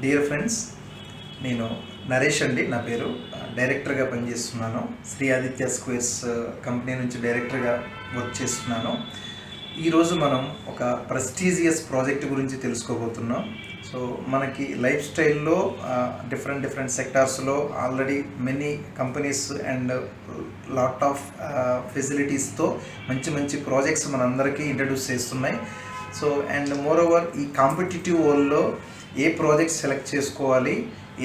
Dear friends, నేను నరేష్ అండి. నా పేరు. డైరెక్టర్గా పనిచేస్తున్నాను. శ్రీ ఆదిత్య స్క్వేర్స్ కంపెనీ నుంచి డైరెక్టర్గా వర్క్ చేస్తున్నాను. ఈరోజు మనం ఒక ప్రెస్టీజియస్ ప్రాజెక్ట్ గురించి తెలుసుకోబోతున్నాం. సో మనకి లైఫ్ స్టైల్లో డిఫరెంట్ సెక్టార్స్లో already many companies and lot of ఫెసిలిటీస్తో మంచి ప్రాజెక్ట్స్ మనందరికీ ఇంట్రడ్యూస్ చేస్తున్నాయి. సో అండ్ మోర్ ఓవర్ ఈ కాంపిటేటివ్ వరల్డ్లో ఏ ప్రాజెక్ట్ సెలెక్ట్ చేసుకోవాలి,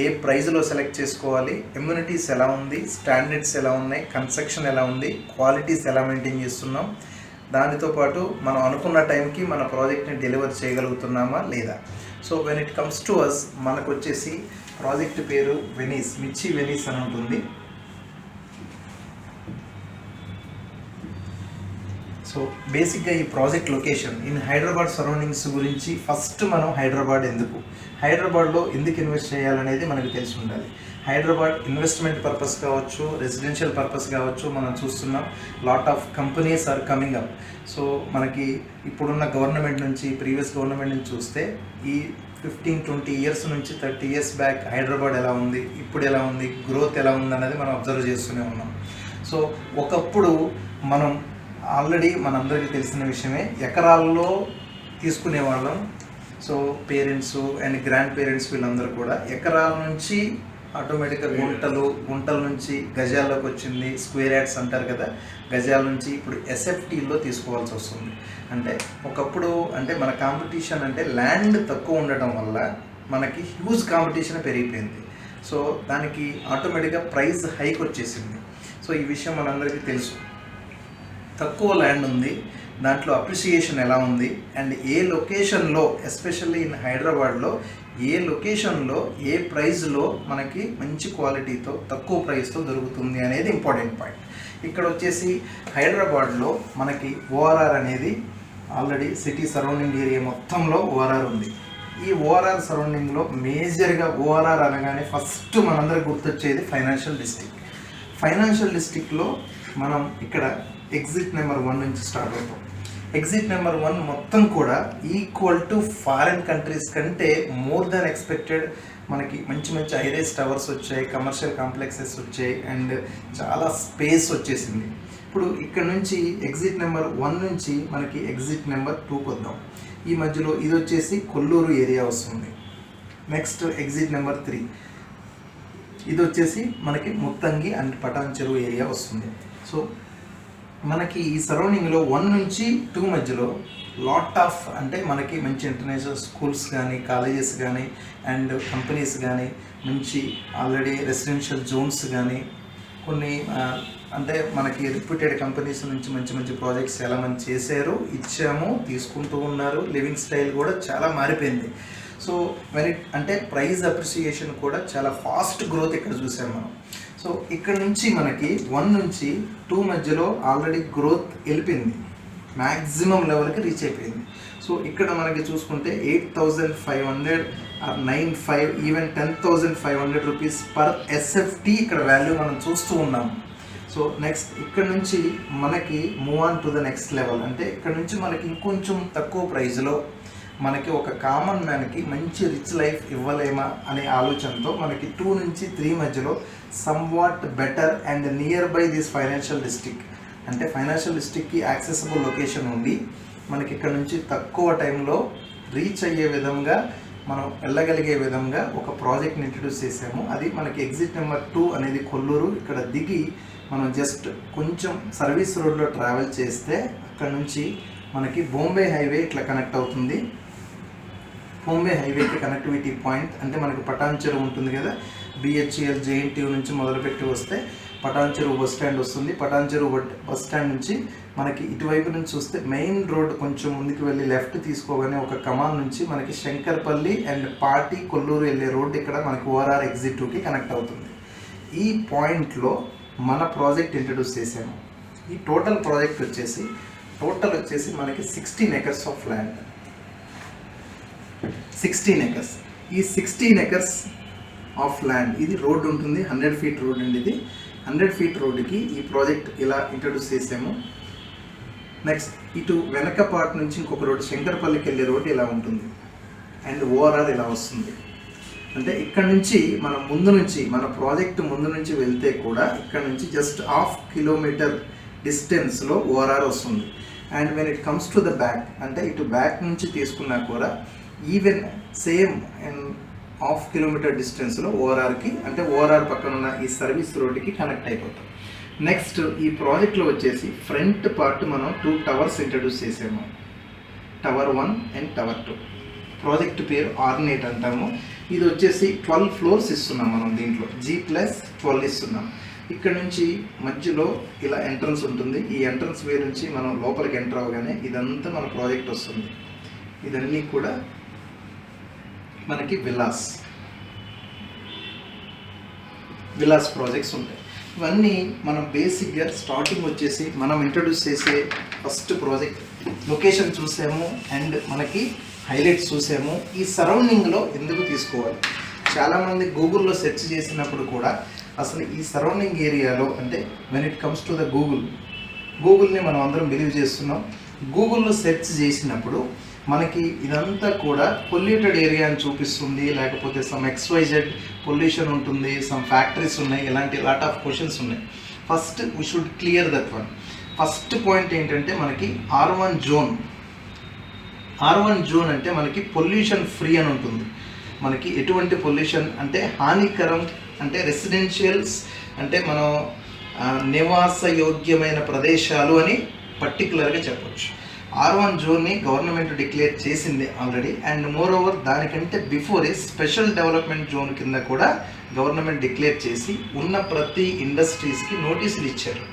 ఏ ప్రైజ్లో సెలెక్ట్ చేసుకోవాలి, ఇమ్యూనిటీస్ ఎలా ఉంది, స్టాండర్డ్స్ ఎలా ఉన్నాయి, కన్స్ట్రక్షన్ ఎలా ఉంది, క్వాలిటీస్ ఎలా మెయింటైన్ చేస్తున్నాం, దానితో పాటు మనం అనుకున్న టైంకి మన ప్రాజెక్ట్ని డెలివర్ చేయగలుగుతున్నామా లేదా. So when it comes to us, మనకు వచ్చేసి ప్రాజెక్ట్ పేరు వెనీస్, మిర్చి వెనీస్ అని ఉంటుంది. సో బేసిక్గా ఈ project location in Hyderabad surroundings గురించి ఫస్ట్ మనం హైదరాబాద్లో ఎందుకు ఇన్వెస్ట్ చేయాలనేది మనకు తెలిసి ఉండాలి. హైదరాబాద్ ఇన్వెస్ట్మెంట్ పర్పస్ కావచ్చు, రెసిడెన్షియల్ పర్పస్ కావచ్చు, మనం చూస్తున్నాం lot of companies are coming up. So మనకి ఇప్పుడున్న గవర్నమెంట్ నుంచి, ప్రీవియస్ గవర్నమెంట్ నుంచి చూస్తే ఈ 15-20 ఇయర్స్ నుంచి 30 ఇయర్స్ బ్యాక్ హైదరాబాద్ ఎలా ఉంది, ఇప్పుడు ఎలా ఉంది, గ్రోత్ ఎలా ఉంది అన్నది మనం అబ్జర్వ్ చేస్తూనే ఉన్నాం. సో ఒకప్పుడు మనం ఆల్రెడీ మనందరికీ తెలిసిన విషయమే, ఎకరాల్లో తీసుకునేవాళ్ళం. So parents and grandparents వీళ్ళందరూ కూడా ఎకరాల నుంచి ఆటోమేటిక్గా గుంటల నుంచి గజాల్లోకి వచ్చింది. స్క్వేర్ యార్డ్స్ అంటారు కదా, గజాల నుంచి ఇప్పుడు ఎస్ఎఫ్టీలో తీసుకోవాల్సి వస్తుంది. అంటే ఒకప్పుడు మన కాంపిటీషన్ అంటే ల్యాండ్ తక్కువ ఉండటం వల్ల మనకి హ్యూజ్ కాంపిటీషన్ పెరిగిపోయింది. సో దానికి ఆటోమేటిక్గా ప్రైస్ హైక్ వచ్చేసింది. సో ఈ విషయం మనందరికీ తెలుసు. తక్కువ ల్యాండ్ ఉంది, దాంట్లో అప్రిసియేషన్ ఎలా ఉంది, అండ్ ఏ లొకేషన్లో, ఎస్పెషల్లీ ఇన్ హైదరాబాద్లో ఏ లొకేషన్లో ఏ ప్రైస్లో మనకి మంచి క్వాలిటీతో తక్కువ ప్రైస్తో దొరుకుతుంది అనేది ఇంపార్టెంట్ పాయింట్. ఇక్కడ వచ్చేసి హైదరాబాద్లో మనకి ఓఆర్ఆర్ అనేది ఆల్రెడీ సిటీ సరౌండింగ్ ఏరియా మొత్తంలో ఓఆర్ఆర్ ఉంది. ఈ ఓఆర్ఆర్ సరౌండింగ్లో మేజర్గా ఓఆర్ఆర్ అనగానే ఫస్ట్ మనందరికి గుర్తొచ్చేది ఫైనాన్షియల్ డిస్ట్రిక్ట్లో మనం ఇక్కడ ఎగ్జిట్ నెంబర్ 1 నుంచి స్టార్ట్ అవుతాం. ఎగ్జిట్ నెంబర్ 1 మొత్తం కూడా ఈక్వల్ టు ఫారిన్ కంట్రీస్ కంటే మోర్ దాన్ ఎక్స్పెక్టెడ్. మనకి మంచి హైరైజ్ టవర్స్ వచ్చాయి, కమర్షియల్ కాంప్లెక్సెస్ వచ్చాయి, అండ్ చాలా స్పేస్ వచ్చేసింది. ఇప్పుడు ఇక్కడ నుంచి ఎగ్జిట్ నెంబర్ 1 నుంచి మనకి ఎగ్జిట్ నెంబర్ 2కి వద్దాం. ఈ మధ్యలో ఇది వచ్చేసి కొల్లూరు ఏరియా వస్తుంది. నెక్స్ట్ ఎగ్జిట్ నెంబర్ 3, ఇది వచ్చేసి మనకి ముత్తంగి అండ్ పటాన్ చెరువు ఏరియా వస్తుంది. సో మనకి ఈ సరౌండింగ్లో 1 నుంచి 2 మధ్యలో లాట్ ఆఫ్ మనకి మంచి ఇంటర్నేషనల్ స్కూల్స్ కానీ, కాలేజెస్ కానీ, అండ్ కంపెనీస్ కానీ, మంచి ఆల్రెడీ రెసిడెన్షియల్ జోన్స్ కానీ, కొన్ని మనకి రిప్యూటెడ్ కంపెనీస్ నుంచి మంచి ప్రాజెక్ట్స్ చాలా మంది చేశారు, ఇచ్చాము, తీసుకుంటూ ఉన్నారు. లివింగ్ స్టైల్ కూడా చాలా మారిపోయింది. సో ప్రైస్ అప్రిసియేషన్ కూడా చాలా ఫాస్ట్ గ్రోత్ ఇక్కడ చూసాం మనం. సో ఇక్కడ నుంచి మనకి 1 నుంచి 2 మధ్యలో ఆల్రెడీ గ్రోత్ వెళ్ళిపోయింది, మ్యాక్సిమం లెవెల్కి రీచ్ అయిపోయింది. సో ఇక్కడ మనకి చూసుకుంటే 8,500 or 9,500 even 10,500 rupees per SFT ఇక్కడ వాల్యూ మనం చూస్తూ ఉన్నాం. సో నెక్స్ట్ ఇక్కడ నుంచి మనకి move on to the next level. ఇక్కడ నుంచి మనకి ఇంకొంచెం తక్కువ ప్రైస్లో మనకి ఒక కామన్ మ్యాన్కి మంచి రిచ్ లైఫ్ ఇవ్వలేమా అనే ఆలోచనతో మనకి 2 నుంచి 3 మధ్యలో somewhat better and near by this financial డిస్ట్రిక్ట్కి యాక్సెసిబుల్ లొకేషన్ ఉంది. మనకి ఇక్కడ నుంచి తక్కువ టైంలో రీచ్ అయ్యే విధంగా, మనం వెళ్ళగలిగే విధంగా ఒక ప్రాజెక్ట్ని ఇంట్రడ్యూస్ చేసాము. అది మనకి ఎగ్జిట్ నెంబర్ 2 అనేది కొల్లూరు. ఇక్కడ దిగి మనం జస్ట్ కొంచెం సర్వీస్ రోడ్లో ట్రావెల్ చేస్తే అక్కడ నుంచి మనకి బాంబే హైవే ఇట్లా కనెక్ట్ అవుతుంది. బాంబే హైవేకి కనెక్టివిటీ పాయింట్ మనకి పటాన్ చెరువు ఉంటుంది కదా, బిహెచ్ఎల్ జేఎన్టీయూ నుంచి మొదలుపెట్టి వస్తే పటాన్ చెరువు బస్ స్టాండ్ వస్తుంది. పటాన్ చెరువు బస్ స్టాండ్ నుంచి మనకి ఇటువైపు నుంచి చూస్తే మెయిన్ రోడ్ కొంచెం ముందుకు వెళ్ళి లెఫ్ట్ తీసుకోగానే ఒక కమాన్ నుంచి మనకి శంకర్పల్లి అండ్ పాటి కొల్లూరు వెళ్ళే రోడ్డు ఇక్కడ మనకి ఓఆర్ఆర్ ఎగ్జిట్ 2కి కనెక్ట్ అవుతుంది. ఈ పాయింట్లో మన ప్రాజెక్ట్ ఇంట్రడ్యూస్ చేసాము. ఈ టోటల్ ప్రాజెక్ట్ వచ్చేసి మనకి 16 acres ఆఫ్ ల్యాండ్. 16 acres. ఈ 16 acres ఆఫ్ ల్యాండ్, ఇది రోడ్ ఉంటుంది, 100 feet రోడ్ అండి. ఇది 100 feet రోడ్డుకి ఈ ప్రాజెక్ట్ ఇలా ఇంట్రడ్యూస్ చేసాము. నెక్స్ట్ ఇటు వెనక పార్ట్ నుంచి ఇంకొక రోడ్, శంకర్పల్లికి వెళ్ళే రోడ్ ఇలా ఉంటుంది, అండ్ ఓఆర్ఆర్ ఇలా వస్తుంది. అంటే ఇక్కడ నుంచి మన ప్రాజెక్ట్ ముందు నుంచి వెళ్తే కూడా ఇక్కడ నుంచి జస్ట్ 1/2 కిలోమీటర్ డిస్టెన్స్లో ఓఆర్ఆర్ వస్తుంది. And when it comes to the back, అంటే ఇటు బ్యాక్ నుంచి తీసుకున్నా కూడా ఈవెన్ సేమ్ అండ్ 1/2 కిలోమీటర్ డిస్టెన్స్లో ఓఆర్ఆర్కి, అంటే ఓఆర్ఆర్ పక్కన ఉన్న ఈ సర్వీస్ రోడ్డుకి కనెక్ట్ అయిపోతాం. నెక్స్ట్ ఈ ప్రాజెక్ట్లో వచ్చేసి ఫ్రంట్ పార్ట్ మనం 2 టవర్స్ ఇంట్రడ్యూస్ చేసాము, టవర్ 1 అండ్ టవర్ 2. ప్రాజెక్ట్ పేరు ఆర్నేట్ అంటాము. ఇది వచ్చేసి 12 ఫ్లోర్స్ ఇస్తున్నాం మనం, దీంట్లో G+12 ఇస్తున్నాం. ఇక్కడ నుంచి మధ్యలో ఇలా ఎంట్రన్స్ ఉంటుంది. ఈ ఎంట్రన్స్ వే నుంచి మనం లోపలికి ఎంటర్ అవగానే ఇదంతా మన ప్రాజెక్ట్ వస్తుంది. ఇదన్నీ కూడా మనకి విల్లాస్ ప్రాజెక్ట్స్ ఉంటాయి. ఇవన్నీ మనం బేసిక్గా స్టార్టింగ్ వచ్చేసి మనం ఇంట్రడ్యూస్ చేసే ఫస్ట్ ప్రాజెక్ట్ లొకేషన్ చూసాము అండ్ మనకి హైలైట్స్ చూసాము. ఈ సరౌండింగ్లో ఎందుకు తీసుకోవాలి, చాలామంది గూగుల్లో సెర్చ్ చేసినప్పుడు కూడా అసలు ఈ సరౌండింగ్ ఏరియాలో, అంటే when it comes to the గూగుల్ని మనం అందరం బిలీవ్ చేస్తున్నాం. గూగుల్లో సెర్చ్ చేసినప్పుడు మనకి ఇదంతా కూడా పొల్యూటెడ్ ఏరియా అని చూపిస్తుంది, లేకపోతే సమ్ XYZ పొల్యూషన్ ఉంటుంది, సమ్ ఫ్యాక్టరీస్ ఉన్నాయి, ఇలాంటి లాట్ ఆఫ్ క్వశ్చన్స్ ఉన్నాయి. First we should clear that one. First point ఏంటంటే మనకి R1 జోన్ అంటే మనకి పొల్యూషన్ ఫ్రీ అని ఉంటుంది. మనకి ఎటువంటి పొల్యూషన్ అంటే హానికరం, అంటే రెసిడెన్షియల్స్, అంటే మనం నివాసయోగ్యమైన ప్రదేశాలు అని పర్టికులర్గా చెప్పొచ్చు. R1 జోన్ని గవర్నమెంట్ డిక్లేర్ చేసింది ఆల్రెడీ. అండ్ మోర్ ఓవర్ దానికంటే బిఫోరే స్పెషల్ డెవలప్మెంట్ జోన్ కింద కూడా గవర్నమెంట్ డిక్లేర్ చేసి ఉన్న ప్రతి ఇండస్ట్రీస్కి నోటీసులు ఇచ్చారు.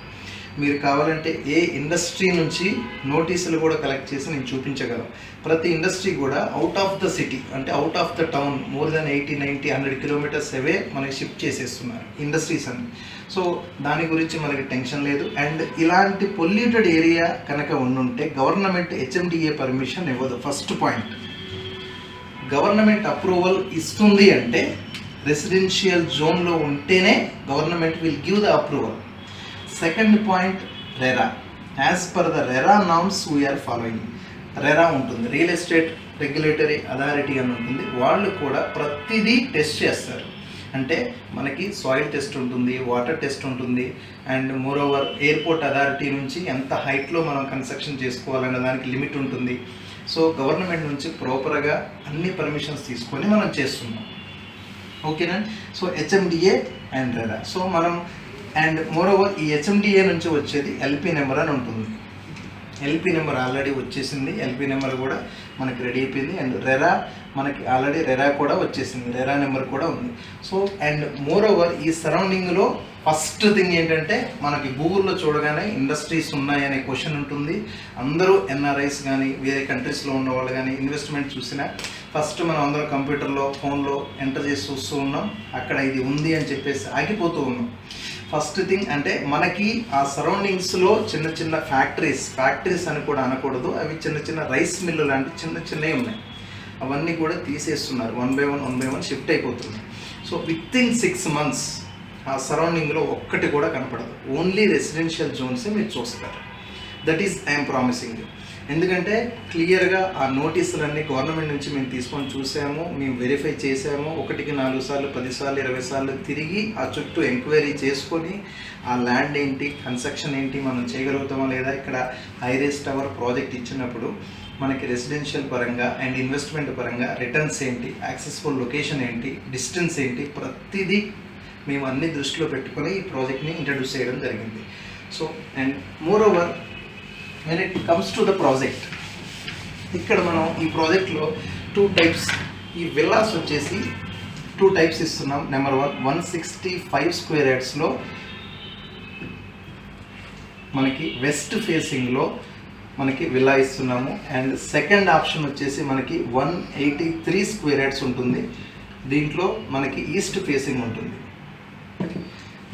మీరు కావాలంటే ఏ ఇండస్ట్రీ నుంచి నోటీసులు కూడా కలెక్ట్ చేసి నేను చూపించగలను. ప్రతి ఇండస్ట్రీ కూడా అవుట్ ఆఫ్ ద సిటీ, అంటే out of the town, more than 80, 90, 100 kilometres అవే మనకి షిఫ్ట్ చేసేస్తున్నారు ఇండస్ట్రీస్ అని. సో దాని గురించి మనకి టెన్షన్ లేదు. అండ్ ఇలాంటి పొల్యూటెడ్ ఏరియా కనుక ఉండుంటే గవర్నమెంట్ HMDA పర్మిషన్ ఇవ్వదు. ఫస్ట్ పాయింట్, గవర్నమెంట్ అప్రూవల్ ఇస్తుంది అంటే రెసిడెన్షియల్ జోన్లో ఉంటేనే government will give the approval. Second point, RERA. As per the RERA norms we are following. RERA ఉంటుంది, రియల్ ఎస్టేట్ రెగ్యులేటరీ అథారిటీ అని ఉంటుంది. వాళ్ళు కూడా ప్రతిదీ టెస్ట్ చేస్తారు. అంటే మనకి సాయిల్ టెస్ట్ ఉంటుంది, వాటర్ టెస్ట్ ఉంటుంది, and more over airport authority నుంచి ఎంత హైట్లో మనం కన్స్ట్రక్షన్ చేసుకోవాలనే దానికి లిమిట్ ఉంటుంది. సో గవర్నమెంట్ నుంచి ప్రాపర్గా అన్ని పర్మిషన్స్ తీసుకొని మనం చేస్తున్నాం. ఓకేనా? So HMDA and RERA. So మనం అండ్ మోర్ ఓవర్ ఈ HMDA నుంచి వచ్చేది LP నెంబర్ అని ఉంటుంది. LP నెంబర్ ఆల్రెడీ వచ్చేసింది, LP నెంబర్ కూడా మనకి రెడీ అయిపోయింది. అండ్ రెరా మనకి ఆల్రెడీ రెరా కూడా వచ్చేసింది, రెరా నెంబర్ కూడా ఉంది. సో అండ్ మోర్ ఓవర్ ఈ సరౌండింగ్లో ఫస్ట్ థింగ్ ఏంటంటే మనకి గూగుల్లో చూడగానే ఇండస్ట్రీస్ ఉన్నాయనే క్వశ్చన్ ఉంటుంది. అందరూ NRIs కానీ వేరే కంట్రీస్లో ఉన్న వాళ్ళు కానీ ఇన్వెస్ట్మెంట్ చూసినా ఫస్ట్ మనం అందరం కంప్యూటర్లో, ఫోన్లో ఎంటర్ చేసి చూస్తూ ఉన్నాం, అక్కడ ఇది ఉంది అని చెప్పేసి ఆగిపోతూ ఉన్నాం. ఫస్ట్ థింగ్ అంటే మనకి ఆ సరౌండింగ్స్లో చిన్న చిన్న ఫ్యాక్టరీస్ అని కూడా అనకూడదు, అవి చిన్న చిన్న రైస్ మిల్లు లాంటి చిన్నవి ఉన్నాయి. అవన్నీ కూడా తీసేస్తున్నారు, 1 by 1 షిఫ్ట్ అయిపోతున్నాయి. సో వితిన్ 6 months ఆ సరౌండింగ్లో ఒక్కటి కూడా కనపడదు, ఓన్లీ రెసిడెన్షియల్ జోన్సే మీరు చూస్తారు. That is I'm promising. ఎందుకంటే క్లియర్గా ఆ నోటీసులన్నీ గవర్నమెంట్ నుంచి మేము తీసుకొని చూసాము, మేము వెరిఫై చేసాము. 1కి 4 సార్లు, 10 సార్లు, 20 సార్లు తిరిగి ఆ చుట్టూ ఎంక్వైరీ చేసుకొని ఆ ల్యాండ్ ఏంటి, కన్స్ట్రక్షన్ ఏంటి, మనం చేయగలుగుతామా లేదా. ఇక్కడ హైరేస్ టవర్ ప్రాజెక్ట్ ఇచ్చినప్పుడు మనకి రెసిడెన్షియల్ పరంగా అండ్ ఇన్వెస్ట్మెంట్ పరంగా రిటర్న్స్ ఏంటి, యాక్సెస్ఫుల్ లొకేషన్ ఏంటి, డిస్టెన్స్ ఏంటి, ప్రతిదీ మేము అన్ని దృష్టిలో పెట్టుకొని ఈ ప్రాజెక్ట్ని ఇంట్రడ్యూస్ చేయడం జరిగింది. So and more over when it comes to the project, ఇక్కడ మనం ఈ ప్రాజెక్ట్లో 2 types, ఈ విల్లాస్ వచ్చేసి 2 types ఇస్తున్నాం. నెంబర్ 1, 165 square yardsలో మనకి వెస్ట్ ఫేసింగ్లో మనకి విల్లా ఇస్తున్నాము. అండ్ సెకండ్ ఆప్షన్ వచ్చేసి మనకి 183 square yards ఉంటుంది. దీంట్లో మనకి ఈస్ట్ ఫేసింగ్ ఉంటుంది.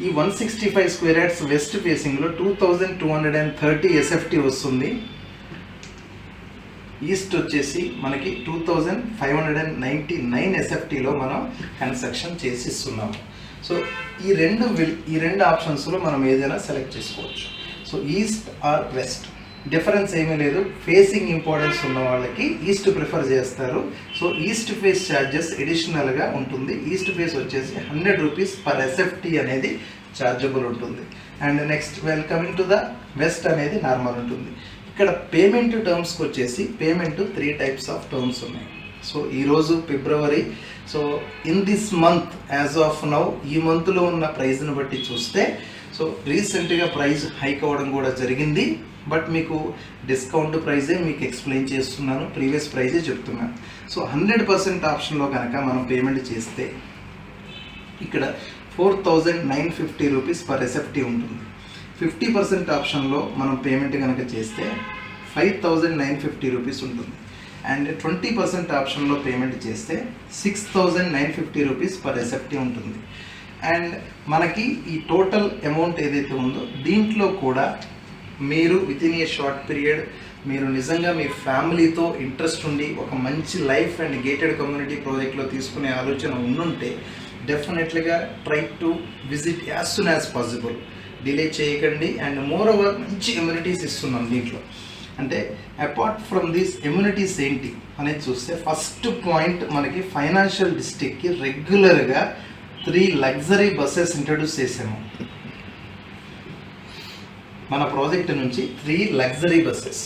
ఈ 165 square yards వెస్ట్ ఫేసింగ్లో 2230 SFT వస్తుంది. ఈస్ట్ వచ్చేసి మనకి 2599 SFTలో మనం కన్స్ట్రక్షన్ చేసిస్తున్నాము. సో ఈ రెండు ఆప్షన్స్లో మనం ఏదైనా సెలెక్ట్ చేసుకోవచ్చు. So east or west. Difference ఏమీ లేదు. ఫేసింగ్ ఇంపార్టెన్స్ ఉన్న వాళ్ళకి ఈస్ట్ ప్రిఫర్ చేస్తారు. సో ఈస్ట్ ఫేస్ ఛార్జెస్ ఎడిషనల్గా ఉంటుంది. ఈస్ట్ ఫేస్ వచ్చేసి 100 రూపీస్ పర్ ఎస్ఎఫ్టీ అనేది ఛార్జబుల్ ఉంటుంది. And next coming to the west అనేది నార్మల్ ఉంటుంది. ఇక్కడ పేమెంట్ టర్మ్స్కి వచ్చేసి పేమెంట్ 3 టైప్స్ ఆఫ్ టర్మ్స్ ఉన్నాయి. సో ఈరోజు February, so in this month as of now ఈ మంత్లో ఉన్న ప్రైస్ని బట్టి చూస్తే సో రీసెంట్గా ప్రైస్ హైక్ అవ్వడం కూడా జరిగింది. బట్ మీకు డిస్కౌంట్ ప్రైజే మీకు ఎక్స్ప్లెయిన్ చేస్తున్నాను, ప్రీవియస్ ప్రైజే చెప్తున్నాను. సో 100% ఆప్షన్లో కనుక మనం పేమెంట్ చేస్తే ఇక్కడ 4,950 రూపీస్ పర్ ఎస్ఎఫ్టీ ఉంటుంది. 50% ఆప్షన్లో మనం పేమెంట్ కనుక చేస్తే 5,950 రూపీస్ ఉంటుంది. అండ్ 20% ఆప్షన్లో పేమెంట్ చేస్తే 6,950 రూపీస్ పర్ ఎస్ఎఫ్టీ ఉంటుంది. అండ్ మనకి ఈ టోటల్ అమౌంట్ ఏదైతే ఉందో దీంట్లో కూడా మీరు with in a short period మీరు నిజంగా మీ ఫ్యామిలీతో ఇంట్రెస్ట్ ఉండి ఒక మంచి లైఫ్ అండ్ గేటెడ్ కమ్యూనిటీ ప్రాజెక్ట్లో తీసుకునే ఆలోచన ఉండుంటే డెఫినెట్లీగా try to visit as soon as possible. Delay చేయకండి. అండ్ మోర్ ఓవర్ మంచి ఎమ్యూనిటీస్ ఇస్తున్నాం దీంట్లో. అంటే అపార్ట్ ఫ్రమ్ దీస్ ఎమ్యూనిటీస్ ఏంటి అనేది చూస్తే ఫస్ట్ పాయింట్ మనకి ఫైనాన్షియల్ డిస్ట్రిక్ట్కి రెగ్యులర్గా 3 లగ్జరీ బస్సెస్ ఇంట్రడ్యూస్ చేసాము. మన ప్రాజెక్ట్ నుంచి 3 లగ్జరీ బస్సెస్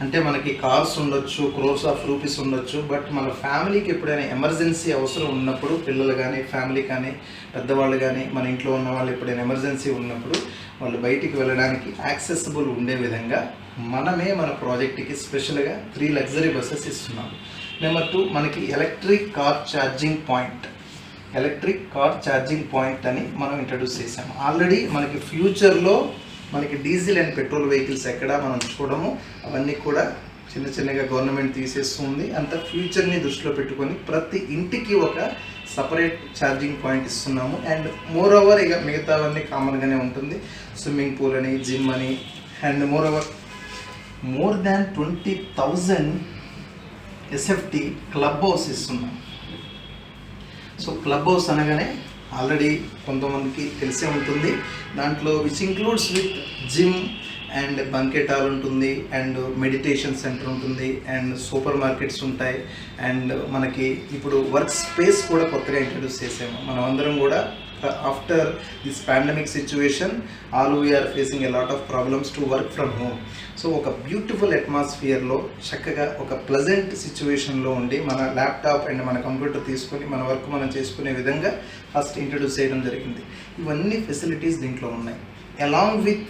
అంటే మనకి కార్స్ ఉండొచ్చు, క్రోర్స్ ఆఫ్ రూపీస్ ఉండొచ్చు. బట్ మన ఫ్యామిలీకి ఎప్పుడైనా ఎమర్జెన్సీ అవసరం ఉన్నప్పుడు, పిల్లలు కానీ ఫ్యామిలీ కానీ పెద్దవాళ్ళు కానీ మన ఇంట్లో ఉన్న వాళ్ళు ఎప్పుడైనా ఎమర్జెన్సీ ఉన్నప్పుడు వాళ్ళు బయటికి వెళ్ళడానికి యాక్సెసిబుల్ ఉండే విధంగా మనమే మన ప్రాజెక్ట్కి స్పెషల్గా 3 లగ్జరీ బస్సెస్ ఇస్తున్నాం. నెంబర్ 2 మనకి ఎలక్ట్రిక్ కార్ ఛార్జింగ్ పాయింట్ అని మనం ఇంట్రడ్యూస్ చేసాము. ఆల్రెడీ మనకి ఫ్యూచర్లో మనకి డీజిల్ అండ్ పెట్రోల్ వెహికల్స్ ఎక్కడ మనం చూడము, అవన్నీ కూడా చిన్నగా గవర్నమెంట్ తీసేస్తుంది. అంత ఫ్యూచర్ని దృష్టిలో పెట్టుకొని ప్రతి ఇంటికి ఒక సపరేట్ ఛార్జింగ్ పాయింట్ ఇస్తున్నాము. అండ్ మోర్ ఓవర్ ఇక మిగతావన్నీ కామన్గానే ఉంటుంది. స్విమ్మింగ్ పూల్ అని, జిమ్ అని, and more than 20,000 SFT club house ఇస్తున్నాం. సో క్లబ్ హౌస్ అనగానే ఆల్రెడీ కొంతమందికి తెలిసే ఉంటుంది. దాంట్లో which includes with gym and banquet hall ఉంటుంది, అండ్ మెడిటేషన్ సెంటర్ ఉంటుంది, అండ్ సూపర్ మార్కెట్స్ ఉంటాయి. అండ్ మనకి ఇప్పుడు వర్క్ స్పేస్ కూడా కొత్తగా ఇంట్రడ్యూస్ చేసాము. మనం అందరం కూడా after this pandemic situation all we are facing a lot of problems to work from home. So ఒక బ్యూటిఫుల్ అట్మాస్ఫియర్లో చక్కగా ఒక ప్లెజెంట్ సిచ్యువేషన్లో ఉండి మన ల్యాప్టాప్ అండ్ మన కంప్యూటర్ తీసుకొని మన వర్క్ మనం చేసుకునే విధంగా ఫస్ట్ ఇంట్రడ్యూస్ చేయడం జరిగింది. ఇవన్నీ ఫెసిలిటీస్ దీంట్లో ఉన్నాయి. అలాంగ్ విత్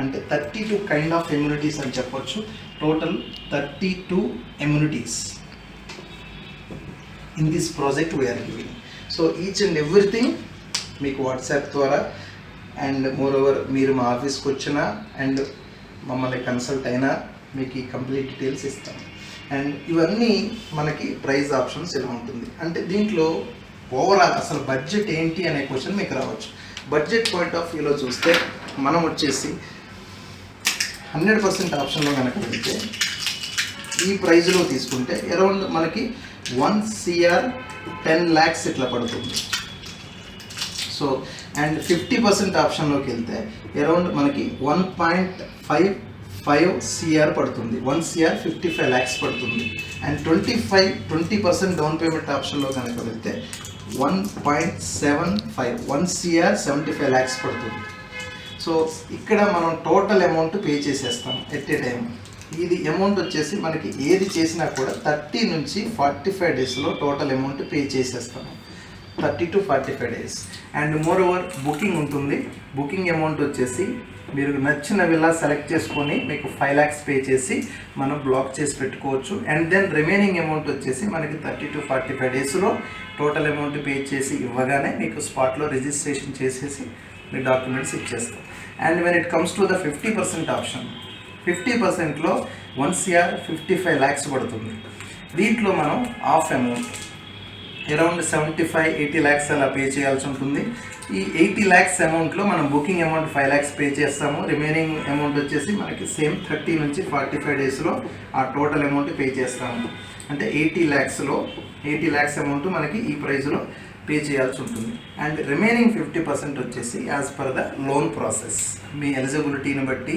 అంటే 32 కైండ్ ఆఫ్ ఎమ్యూనిటీస్ అని చెప్పొచ్చు. Total 32 amenities in this project we are giving. So each and everything మీకు వాట్సాప్ ద్వారా అండ్ మోర్ ఓవర్ మీరు మా ఆఫీస్కి వచ్చినా అండ్ మమ్మల్ని కన్సల్ట్ అయినా మీకు ఈ కంప్లీట్ డీటెయిల్స్ ఇస్తాం. అండ్ ఇవన్నీ మనకి ప్రైస్ ఆప్షన్స్ ఇలా ఉంటుంది. అంటే దీంట్లో ఓవరాల్ అసలు బడ్జెట్ ఏంటి అనే క్వశ్చన్ మీకు రావచ్చు. బడ్జెట్ పాయింట్ ఆఫ్ వ్యూలో చూస్తే మనం వచ్చేసి 100% ఆప్షన్లో కనుక పెడితే ఈ ప్రైజ్లో తీసుకుంటే అరౌండ్ మనకి 1 CR 10 lakhs ఇట్లా పడుతుంది. సో అండ్ 50% ఆప్షన్లోకి వెళ్తే అరౌండ్ మనకి 1.55 CR పడుతుంది. 1 CR 55 lakhs పడుతుంది. అండ్ 20% డౌన్ పేమెంట్ ఆప్షన్లో కనుక వెళ్తే 1.75 1 CR 75 lakhs పడుతుంది. సో ఇక్కడ మనం టోటల్ అమౌంట్ పే చేసేస్తాం ఎట్ ఏ టైం. ఇది అమౌంట్ వచ్చేసి మనకి ఏది చేసినా కూడా 30 నుంచి 45 డేస్లో టోటల్ అమౌంట్ పే చేసేస్తాము. 30 to 45 days. And more over booking ఉంటుంది. బుకింగ్ అమౌంట్ వచ్చేసి మీరు నచ్చిన విల్లా సెలెక్ట్ చేసుకొని మీకు 5 lakhs పే చేసి మనం బ్లాక్ చేసి పెట్టుకోవచ్చు. అండ్ దెన్ రిమైనింగ్ అమౌంట్ వచ్చేసి మనకి 30 to 45 డేస్లో టోటల్ అమౌంట్ పే చేసి ఇవ్వగానే మీకు స్పాట్లో రిజిస్ట్రేషన్ చేసేసి మీ డాక్యుమెంట్స్ ఇచ్చేస్తాం. And when it comes to the 50% option, 50%లో 1 CR 55 lakhs పడుతుంది. దీంట్లో మనం హాఫ్ అమౌంట్ అరౌండ్ 75-80 lakhs అలా పే చేయాల్సి ఉంటుంది. ఈ 80 lakhs అమౌంట్లో మనం బుకింగ్ అమౌంట్ 5 lakhs పే చేస్తాము. రిమైనింగ్ అమౌంట్ వచ్చేసి మనకి సేమ్ 30 నుంచి 45 డేస్లో ఆ టోటల్ అమౌంట్ పే చేస్తాము. అంటే 80 lakhsలో 80 lakhs అమౌంట్ మనకి ఈ ప్రైస్లో పే చేయాల్సి ఉంటుంది. అండ్ రిమైనింగ్ 50% వచ్చేసి as per the loan process, మీ ఎలిజిబిలిటీని బట్టి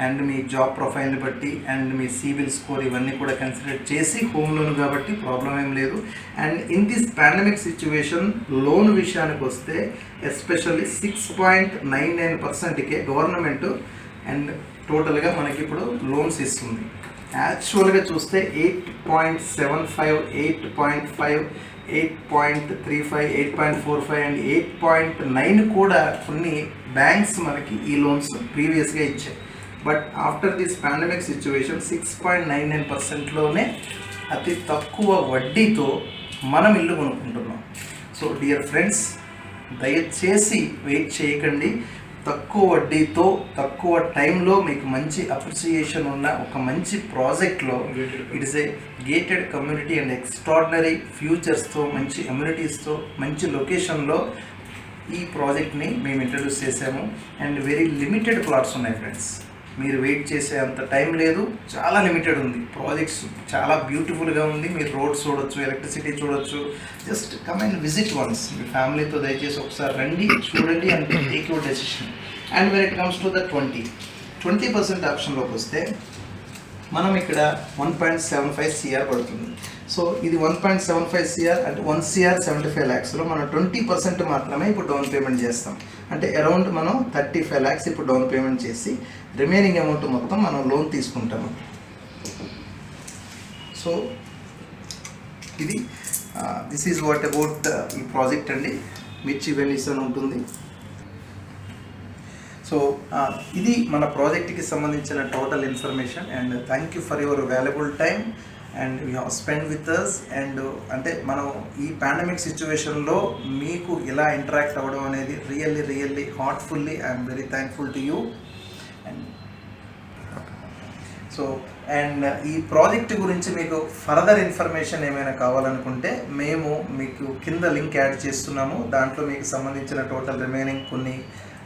అండ్ మీ జాబ్ ప్రొఫైల్ని బట్టి అండ్ మీ సిబిల్ స్కోర్ ఇవన్నీ కూడా కన్సిడర్ చేసి హోమ్ లోన్ కాబట్టి ప్రాబ్లం ఏం లేదు. And in this pandemic situation loan విషయానికి వస్తే ఎస్పెషల్లీ 6.99%కే గవర్నమెంట్ అండ్ టోటల్గా మనకి ఇప్పుడు లోన్స్ ఇస్తుంది. యాక్చువల్గా చూస్తే 8.75, 8.5, 8.35, 8.45 అండ్ 8.9 కూడా కొన్ని బ్యాంక్స్ మనకి ఈ లోన్స్ ప్రీవియస్గా ఇచ్చాయి. But after this pandemic situation 6.99%లోనే అతి తక్కువ వడ్డీతో మనం ఇల్లు కొనుక్కుంటున్నాం. సో డియర్ ఫ్రెండ్స్, దయచేసి వెయిట్ చేయకండి. తక్కువ వడ్డీతో తక్కువ టైంలో మీకు మంచి అప్రిసియేషన్ ఉన్న ఒక మంచి ప్రాజెక్ట్లో, it is a gated community and extraordinary ఫ్యూచర్స్తో, మంచి అమ్యూనిటీస్తో, మంచి లొకేషన్లో ఈ ప్రాజెక్ట్ని మేము ఇంట్రడ్యూస్ చేసాము. అండ్ వెరీ లిమిటెడ్ ప్లాట్స్ ఉన్నాయి ఫ్రెండ్స్. మీరు వెయిట్ చేసే అంత టైం లేదు, చాలా లిమిటెడ్ ఉంది. ప్రాజెక్ట్స్ చాలా బ్యూటిఫుల్గా ఉంది. మీరు రోడ్స్ చూడొచ్చు, ఎలక్ట్రిసిటీ చూడొచ్చు. Just come and visit once. మీ ఫ్యామిలీతో దయచేసి ఒకసారి రండి, చూడండి and take your decision. And when it comes to the 20% ఆప్షన్లోకి వస్తే మనం ఇక్కడ 1.75 CR పడుతుంది. సో ఇది 1.75 CR అంటే 1 CR 75 lakhsలో మనం 20% మాత్రమే ఇప్పుడు డౌన్ పేమెంట్ చేస్తాం. అంటే అరౌండ్ మనం 35 lakhs ఇప్పుడు డౌన్ పేమెంట్ చేసి రిమైనింగ్ అమౌంట్ మొత్తం మనం లోన్ తీసుకుంటాము. సో ఇది దిస్ ఈజ్ వాట్ అబౌట్ ఈ ప్రాజెక్ట్ అండి. మిర్చి వెనీస్ అని ఉంటుంది. సో ఇది మన ప్రాజెక్ట్కి సంబంధించిన total information. And thank you for your valuable time and you have spend with us. And అంటే మనం ఈ పాండమిక్ సిచ్యువేషన్లో మీకు ఇలా ఇంటరాక్ట్ అవ్వడం అనేది really heartfully I'm very thankful to you. And ఈ ప్రాజెక్ట్ గురించి మీకు ఫర్దర్ ఇన్ఫర్మేషన్ ఏమైనా కావాలనుకుంటే మేము మీకు కింద లింక్ యాడ్ చేస్తున్నాము. దాంట్లో మీకు సంబంధించిన టోటల్ రిమైనింగ్ కొన్ని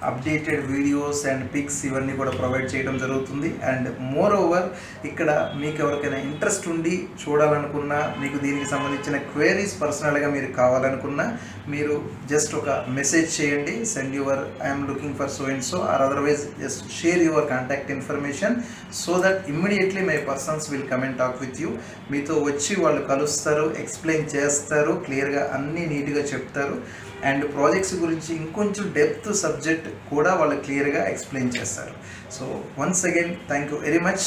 అప్డేటెడ్ వీడియోస్ అండ్ పిక్స్ ఇవన్నీ కూడా ప్రొవైడ్ చేయడం జరుగుతుంది. అండ్ మోర్ ఓవర్ ఇక్కడ మీకు ఎవరికైనా ఇంట్రెస్ట్ ఉండి చూడాలనుకున్నా, మీకు దీనికి సంబంధించిన క్వైరీస్ పర్సనల్గా మీరు కావాలనుకున్నా, మీరు జస్ట్ ఒక మెసేజ్ చేయండి. Send your I'm looking for so and so or otherwise just share your contact information so that immediately my persons will come and talk with you. మీతో వచ్చి వాళ్ళు కలుస్తారు, ఎక్స్ప్లెయిన్ చేస్తారు, క్లియర్గా అన్నీ నీట్గా చెప్తారు. అండ్ ప్రాజెక్ట్స్ గురించి ఇంకొంచెం డెప్త్ సబ్జెక్ట్ కూడా వాళ్ళు క్లియర్గా ఎక్స్ప్లెయిన్ చేస్తారు. So once again thank you very much.